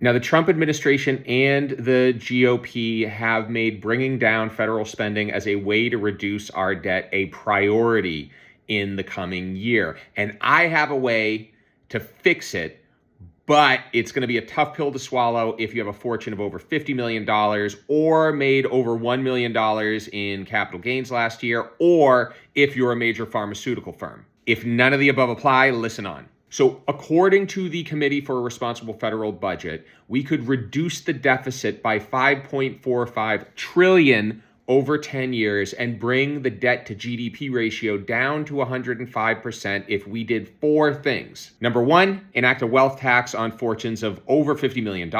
Now, the Trump administration and the GOP have made bringing down federal spending as a way to reduce our debt a priority in the coming year. And I have a way to fix it, but it's going to be a tough pill to swallow if you have a fortune of over $50 million or made over $1 million in capital gains last year, or if you're a major pharmaceutical firm. If none of the above apply, listen on. So according to the Committee for a Responsible Federal Budget, we could reduce the deficit by $5.45 trillion over 10 years and bring the debt to GDP ratio down to 105% if we did four things. Number one, enact a wealth tax on fortunes of over $50 million.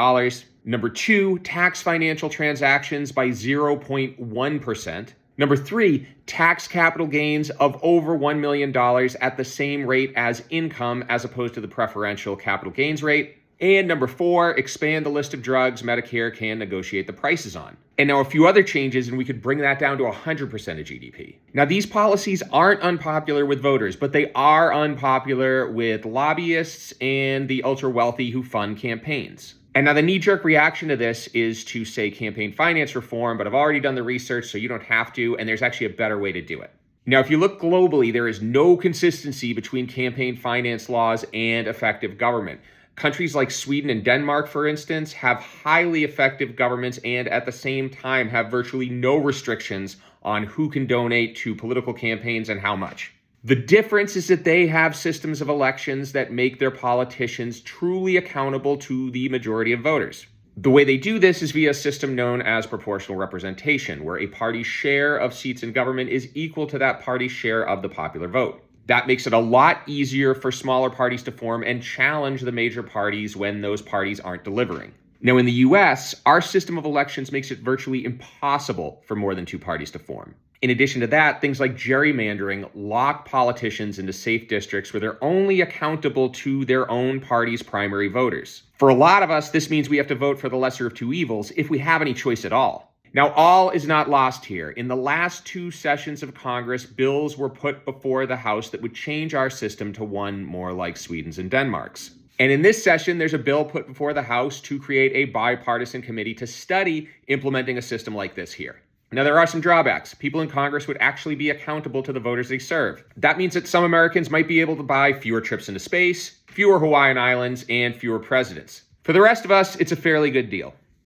Number two, tax financial transactions by 0.1%. Number three, tax capital gains of over $1 million at the same rate as income as opposed to the preferential capital gains rate. And number four, expand the list of drugs Medicare can negotiate the prices on. And now a few other changes, and we could bring that down to 100% of GDP. Now, these policies aren't unpopular with voters, but they are unpopular with lobbyists and the ultra-wealthy who fund campaigns. And now the knee-jerk reaction to this is to say campaign finance reform, but I've already done the research, so you don't have to, and there's actually a better way to do it. Now, if you look globally, there is no consistency between campaign finance laws and effective government. Countries like Sweden and Denmark, for instance, have highly effective governments and at the same time have virtually no restrictions on who can donate to political campaigns and how much. The difference is that they have systems of elections that make their politicians truly accountable to the majority of voters. The way they do this is via a system known as proportional representation, where a party's share of seats in government is equal to that party's share of the popular vote. That makes it a lot easier for smaller parties to form and challenge the major parties when those parties aren't delivering. Now, in the US, our system of elections makes it virtually impossible for more than two parties to form. In addition to that, things like gerrymandering lock politicians into safe districts where they're only accountable to their own party's primary voters. For a lot of us, this means we have to vote for the lesser of two evils if we have any choice at all. Now, all is not lost here. In the last two sessions of Congress, bills were put before the House that would change our system to one more like Sweden's and Denmark's. And in this session, there's a bill put before the House to create a bipartisan committee to study implementing a system like this here. Now, there are some drawbacks. People in Congress would actually be accountable to the voters they serve. That means that some Americans might be able to buy fewer trips into space, fewer Hawaiian Islands, and fewer presidents. For the rest of us, it's a fairly good deal.